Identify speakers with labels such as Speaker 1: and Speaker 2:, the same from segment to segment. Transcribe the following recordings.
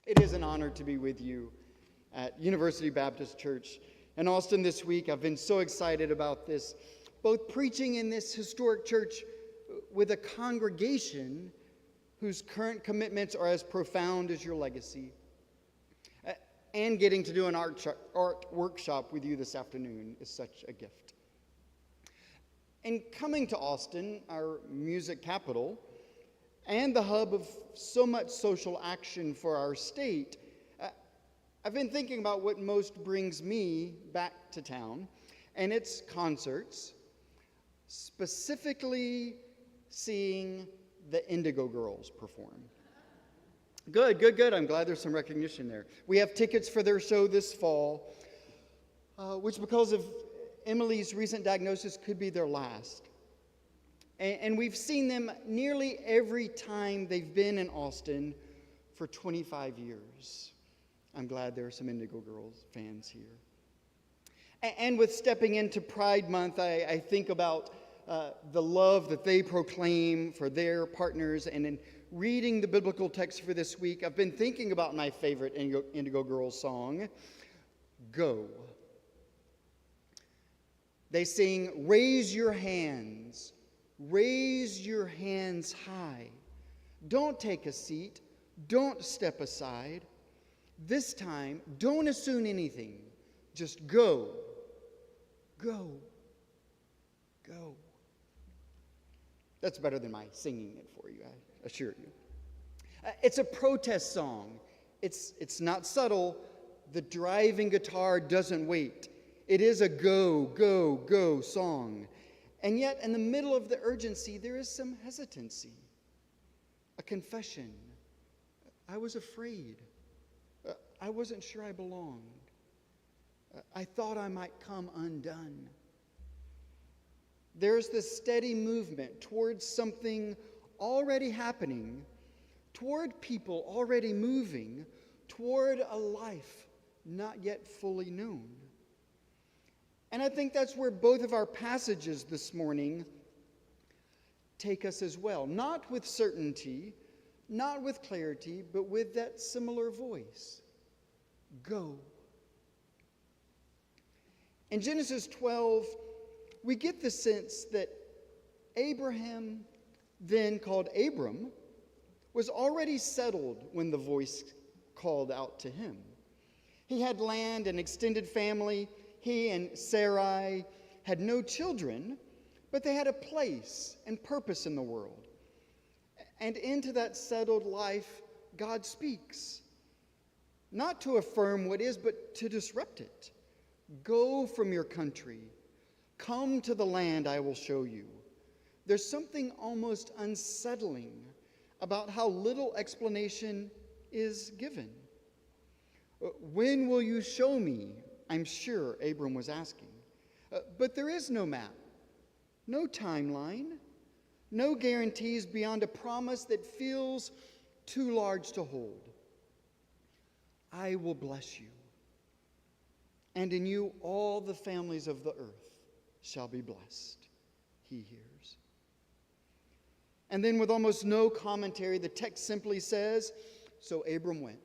Speaker 1: It is an honor to be with you at University Baptist Church in Austin this week. I've been so excited about this, both preaching in this historic church with a congregation whose current commitments are as profound as your legacy, and getting to do an art workshop with you this afternoon is such a gift. In coming to Austin, our music capital, and the hub of so much social action for our state, I've been thinking about what most brings me back to town, and it's concerts, specifically seeing the Indigo Girls perform. Good. I'm glad there's some recognition there. We have tickets for their show this fall, which because of Emily's recent diagnosis could be their last. And we've seen them nearly every time they've been in Austin for 25 years. I'm glad there are some Indigo Girls fans here. And with stepping into Pride Month, I think about the love that they proclaim for their partners. And in reading the biblical text for this week, I've been thinking about my favorite Indigo Girls song, Go. They sing, raise your hands high. Don't take a seat. Don't step aside. This time, don't assume anything. Just go. Go. Go. That's better than my singing it for you, I assure you. It's a protest song. It's not subtle. The driving guitar doesn't wait. It is a go, go, go song. And yet, in the middle of the urgency, there is some hesitancy, a confession. I was afraid. I wasn't sure I belonged. I thought I might come undone. There's this steady movement towards something already happening, toward people already moving, toward a life not yet fully known. And I think that's where both of our passages this morning take us as well. Not with certainty, not with clarity, but with that similar voice. Go. In Genesis 12, we get the sense that Abraham, then called Abram, was already settled when the voice called out to him. He had land and extended family. He and Sarai had no children, but they had a place and purpose in the world. And into that settled life, God speaks, not to affirm what is, but to disrupt it. Go from your country. Come to the land I will show you. There's something almost unsettling about how little explanation is given. When will you show me? I'm sure Abram was asking. But there is no map, no timeline, no guarantees beyond a promise that feels too large to hold. I will bless you, and in you all the families of the earth shall be blessed. He hears. And then with almost no commentary, the text simply says, so Abram went.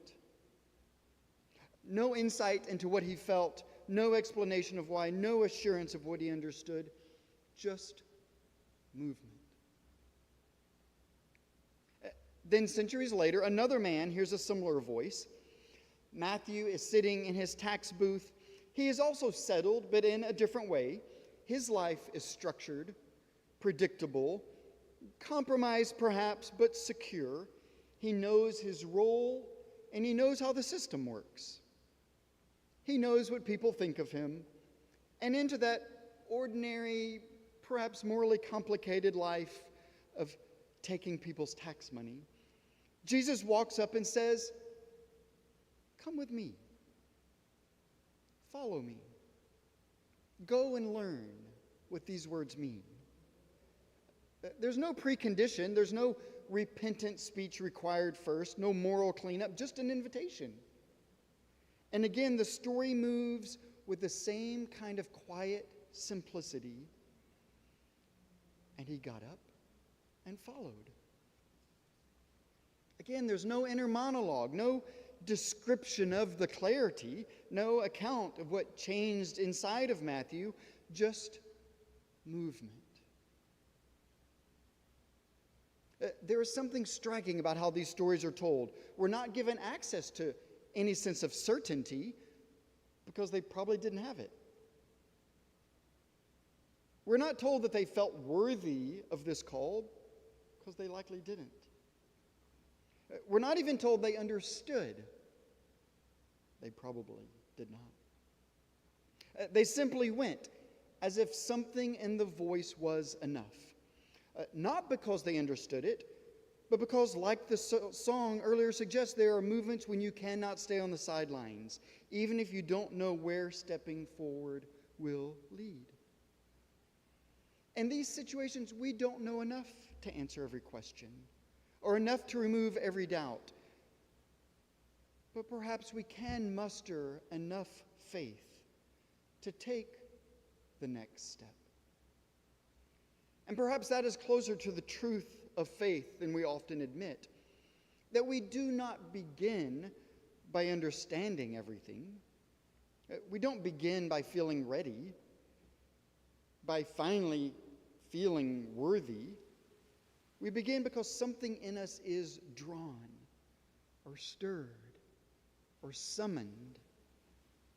Speaker 1: No insight into what he felt, no explanation of why, no assurance of what he understood, just movement. Then centuries later, another man hears a similar voice. Matthew is sitting in his tax booth. He is also settled, but in a different way. His life is structured, predictable, compromised perhaps, but secure. He knows his role, and he knows how the system works. He knows what people think of him, and into that ordinary, perhaps morally complicated life of taking people's tax money, Jesus walks up and says, come with me. Follow me. Go and learn what these words mean. There's no precondition. There's no repentant speech required first, no moral cleanup, just an invitation. And again, the story moves with the same kind of quiet simplicity. And he got up and followed. Again, there's no inner monologue, no description of the clarity, no account of what changed inside of Matthew, just movement. There is something striking about how these stories are told. We're not given access to any sense of certainty because they probably didn't have it. We're not told that they felt worthy of this call because they likely didn't. We're not even told they understood. They probably did not. They simply went as if something in the voice was enough. Not because they understood it, but because, like the song earlier suggests, there are movements when you cannot stay on the sidelines, even if you don't know where stepping forward will lead. In these situations, we don't know enough to answer every question, or enough to remove every doubt. But perhaps we can muster enough faith to take the next step. And perhaps that is closer to the truth of faith than we often admit, that we do not begin by understanding everything. We don't begin by feeling ready, by finally feeling worthy. We begin because something in us is drawn or stirred or summoned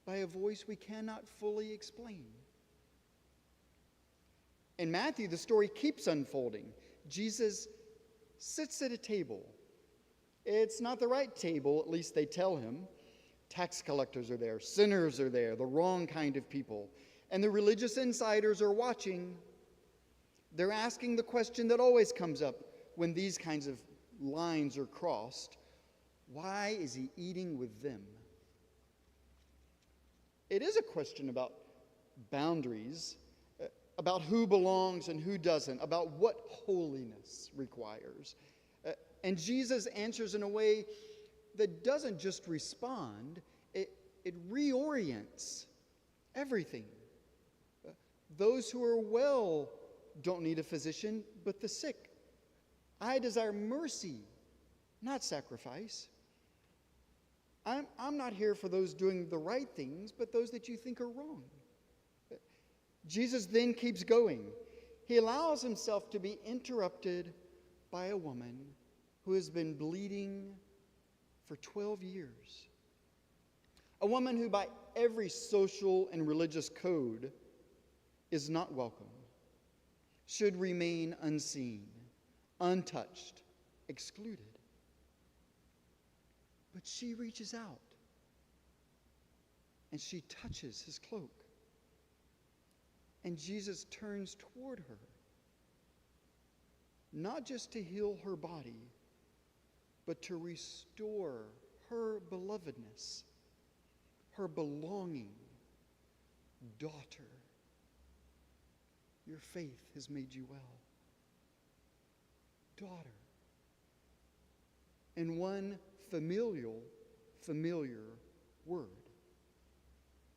Speaker 1: by a voice we cannot fully explain. In Matthew, the story keeps unfolding. Jesus sits at a table. It's not the right table, at least they tell him. Tax collectors are there, sinners are there, the wrong kind of people. And the religious insiders are watching. They're asking the question that always comes up when these kinds of lines are crossed. Why is he eating with them? It is a question about boundaries, about who belongs and who doesn't, about what holiness requires. And Jesus answers in a way that doesn't just respond, it reorients everything. Those who are well don't need a physician, but the sick. I desire mercy, not sacrifice. I'm not here for those doing the right things, but those that you think are wrong. Jesus then keeps going. He allows himself to be interrupted by a woman who has been bleeding for 12 years. A woman who, by every social and religious code, is not welcome, should remain unseen, untouched, excluded. But she reaches out and she touches his cloak. And Jesus turns toward her, not just to heal her body, but to restore her belovedness, her belonging. Daughter, your faith has made you well. Daughter. In one familiar word,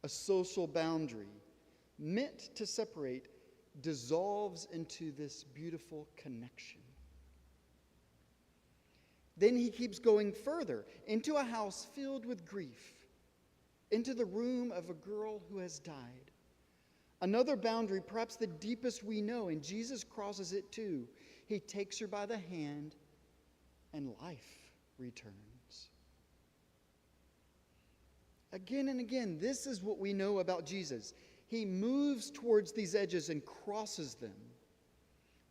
Speaker 1: a social boundary meant to separate dissolves into this beautiful connection. Then he keeps going further into a house filled with grief, into the room of a girl who has died. Another boundary, perhaps the deepest we know, and Jesus crosses it too. He takes her by the hand and life returns. Again and again, this is what we know about Jesus. He moves towards these edges and crosses them,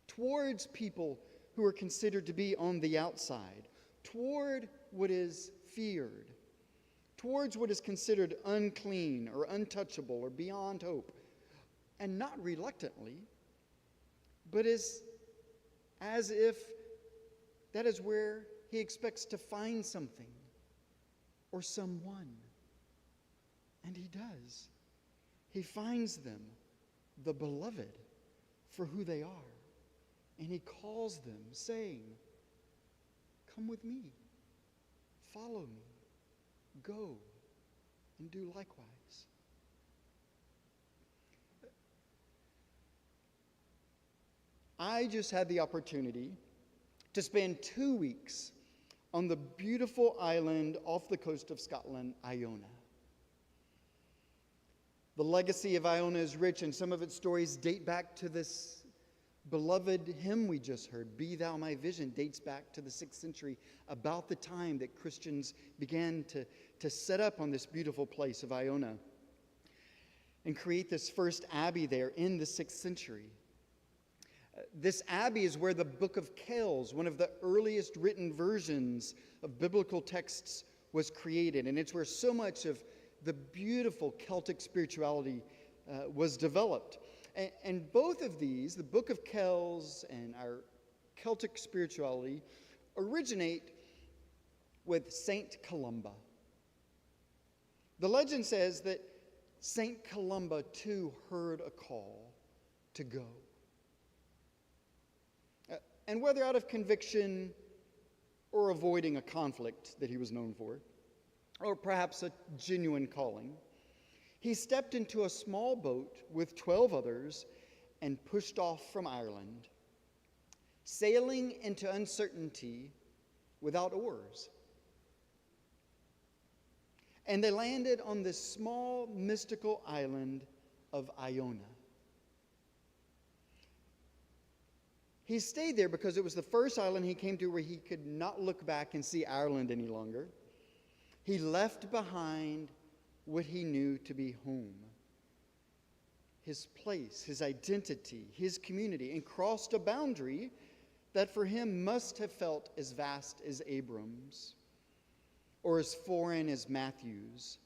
Speaker 1: towards people who are considered to be on the outside, toward what is feared, towards what is considered unclean or untouchable or beyond hope. And not reluctantly, but as if that is where he expects to find something or someone. And he does. He finds them, the beloved, for who they are. And he calls them, saying, "Come with me, follow me, go and do likewise." I just had the opportunity to spend 2 weeks on the beautiful island off the coast of Scotland, Iona. The legacy of Iona is rich, and some of its stories date back to this beloved hymn we just heard, Be Thou My Vision, dates back to the 6th century, about the time that Christians began to set up on this beautiful place of Iona and create this first abbey there in the 6th century. This abbey is where the Book of Kells, one of the earliest written versions of biblical texts, was created, and it's where so much of the beautiful Celtic spirituality was developed. And both of these, the Book of Kells and our Celtic spirituality, originate with Saint Columba. The legend says that Saint Columba too heard a call to go. And whether out of conviction or avoiding a conflict that he was known for, or perhaps a genuine calling, he stepped into a small boat with 12 others and pushed off from Ireland, sailing into uncertainty without oars. And they landed on this small mystical island of Iona. He stayed there because it was the first island he came to where he could not look back and see Ireland any longer. He left behind what he knew to be home, his place, his identity, his community, and crossed a boundary that for him must have felt as vast as Abram's or as foreign as Matthew's.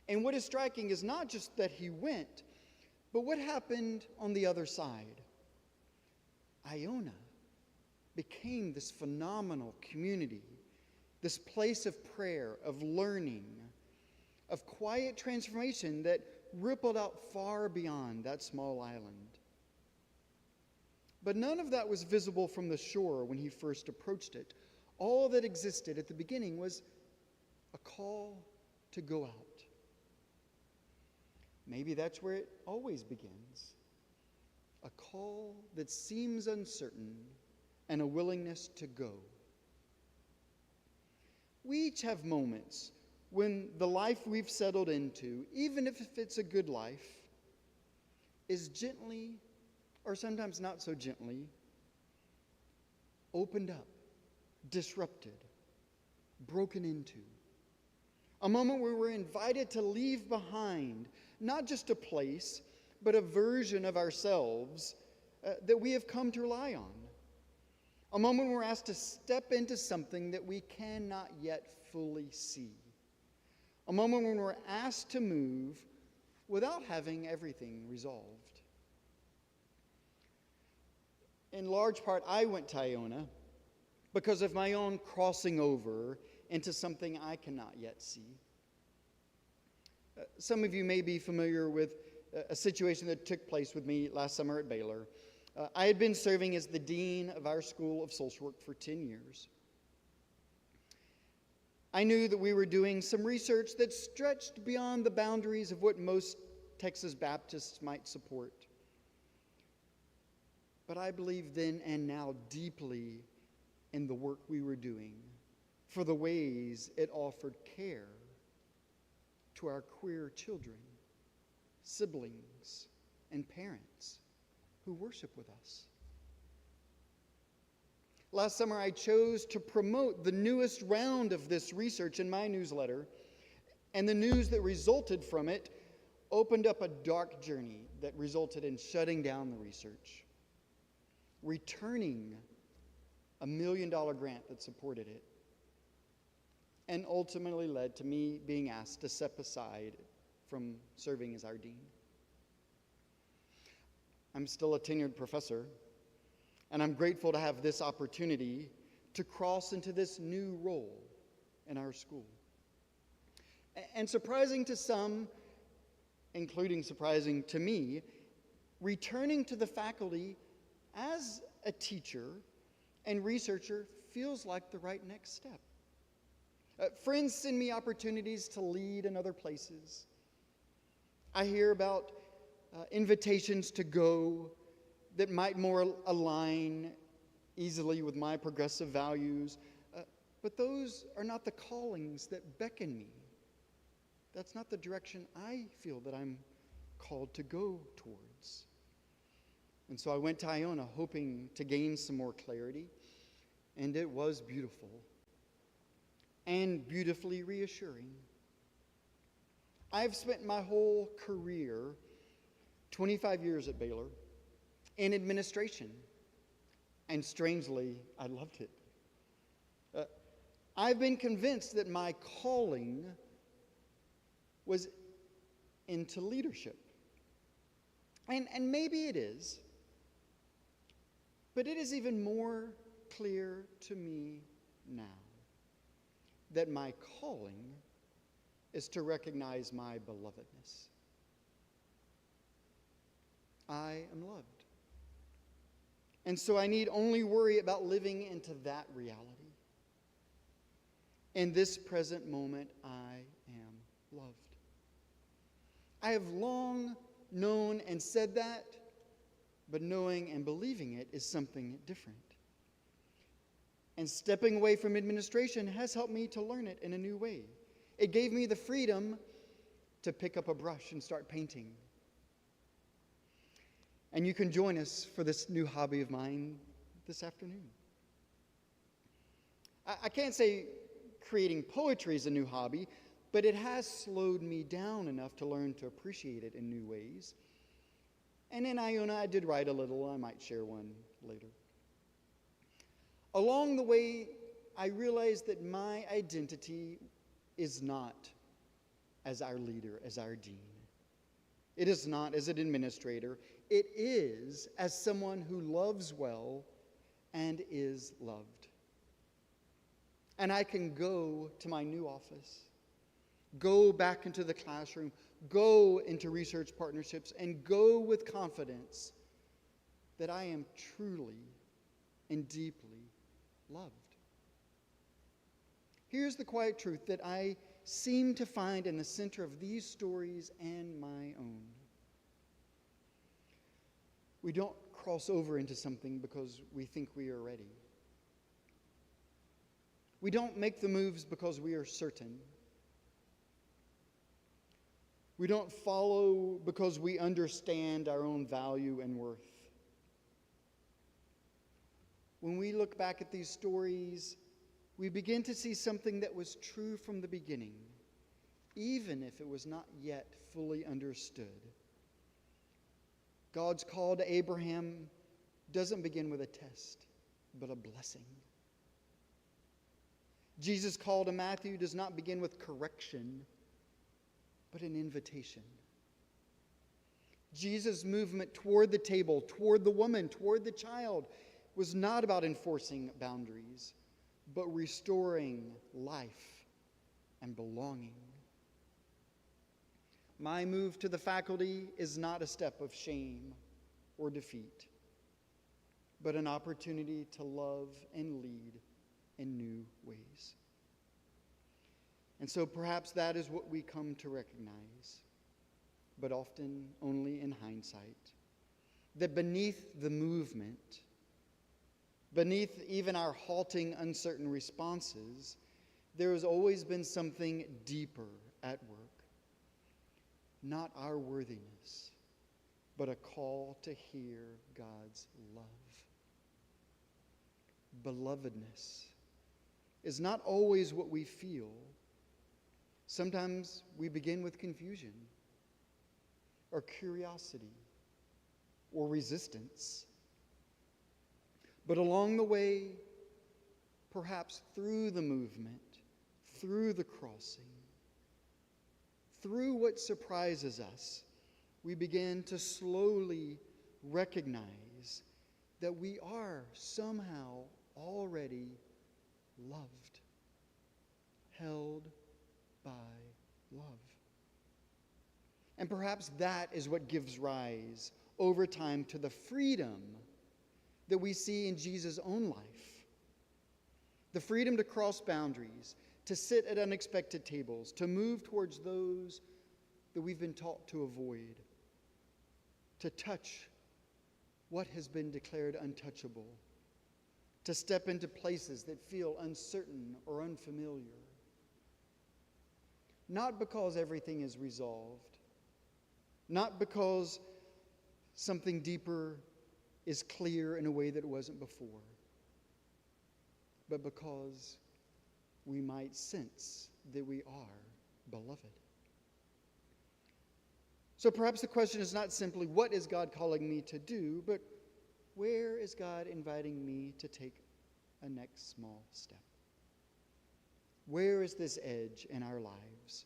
Speaker 1: And what is striking is not just that he went, but what happened on the other side. Iona became this phenomenal community, this place of prayer, of learning, of quiet transformation that rippled out far beyond that small island. But none of that was visible from the shore when he first approached it. All that existed at the beginning was a call to go out. Maybe that's where it always begins. A call that seems uncertain and a willingness to go. We each have moments when the life we've settled into, even if it's a good life, is gently, or sometimes not so gently, opened up, disrupted, broken into. A moment where we're invited to leave behind not just a place, but a version of ourselves that we have come to rely on. A moment when we're asked to step into something that we cannot yet fully see. A moment when we're asked to move without having everything resolved. In large part, I went to Iona because of my own crossing over into something I cannot yet see. Some of you may be familiar with a situation that took place with me last summer at Baylor. I had been serving as the dean of our School of Social Work for 10 years. I knew that we were doing some research that stretched beyond the boundaries of what most Texas Baptists might support. But I believe then and now deeply in the work we were doing, for the ways it offered care to our queer children, siblings, and parents who worship with us. Last summer, I chose to promote the newest round of this research in my newsletter, and the news that resulted from it opened up a dark journey that resulted in shutting down the research, returning a $1 million grant that supported it, and ultimately led to me being asked to step aside from serving as our dean. I'm still a tenured professor, and I'm grateful to have this opportunity to cross into this new role in our school. And surprising to some, including surprising to me, returning to the faculty as a teacher and researcher feels like the right next step. Friends send me opportunities to lead in other places. I hear about invitations to go that might more align easily with my progressive values. But those are not the callings that beckon me. That's not the direction I feel that I'm called to go towards. And so I went to Iona hoping to gain some more clarity, and it was beautiful and beautifully reassuring. I've spent my whole career, 25 years at Baylor, in administration, and strangely, I loved it. I've been convinced that my calling was into leadership. And maybe it is, but it is even more clear to me now that my calling is to recognize my belovedness. I am loved. And so I need only worry about living into that reality. In this present moment, I am loved. I have long known and said that, but knowing and believing it is something different. And stepping away from administration has helped me to learn it in a new way. It gave me the freedom to pick up a brush and start painting. And you can join us for this new hobby of mine this afternoon. I can't say creating poetry is a new hobby, but it has slowed me down enough to learn to appreciate it in new ways. And in Iona, I did write a little. I might share one later. Along the way, I realized that my identity is not as our leader, as our dean. It is not as an administrator. It is as someone who loves well and is loved. And I can go to my new office, go back into the classroom, go into research partnerships, and go with confidence that I am truly and deeply loved. Here's the quiet truth that I seem to find in the center of these stories and my own. We don't cross over into something because we think we are ready. We don't make the moves because we are certain. We don't follow because we understand our own value and worth. When we look back at these stories, we begin to see something that was true from the beginning, even if it was not yet fully understood. God's call to Abraham doesn't begin with a test, but a blessing. Jesus' call to Matthew does not begin with correction, but an invitation. Jesus' movement toward the table, toward the woman, toward the child, was not about enforcing boundaries, but restoring life and belonging. My move to the faculty is not a step of shame or defeat, but an opportunity to love and lead in new ways. And so perhaps that is what we come to recognize, but often only in hindsight, that beneath the movement, beneath even our halting, uncertain responses, there has always been something deeper at work. Not our worthiness, but a call to hear God's love. Belovedness is not always what we feel. Sometimes we begin with confusion or curiosity or resistance. But along the way, perhaps through the movement, through the crossing, through what surprises us, we begin to slowly recognize that we are somehow already loved, held by love. And perhaps that is what gives rise over time to the freedom that we see in Jesus' own life. The freedom to cross boundaries, to sit at unexpected tables, to move towards those that we've been taught to avoid, to touch what has been declared untouchable, to step into places that feel uncertain or unfamiliar. Not because everything is resolved, not because something deeper is clear in a way that it wasn't before, but because we might sense that we are beloved. So perhaps the question is not simply, what is God calling me to do, but where is God inviting me to take a next small step? Where is this edge in our lives?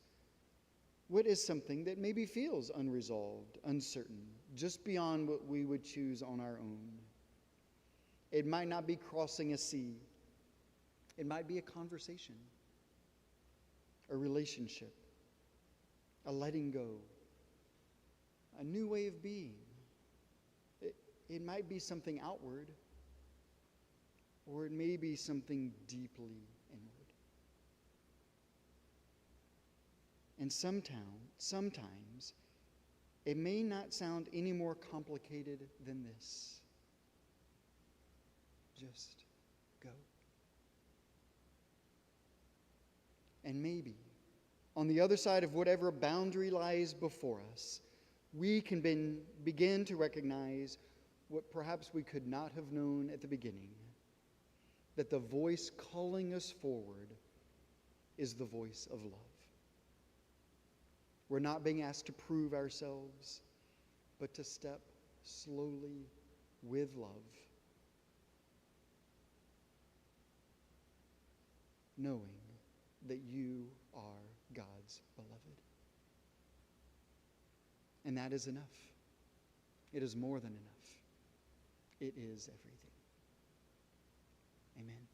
Speaker 1: What is something that maybe feels unresolved, uncertain, just beyond what we would choose on our own? It might not be crossing a sea. It might be a conversation, a relationship, a letting go, a new way of being. It might be something outward, or it may be something deeply inward. And sometimes it may not sound any more complicated than this. Just go. And maybe on the other side of whatever boundary lies before us, we can begin to recognize what perhaps we could not have known at the beginning, that the voice calling us forward is the voice of love. We're not being asked to prove ourselves, but to step slowly with love, knowing that you are God's beloved. And that is enough. It is more than enough. It is everything. Amen.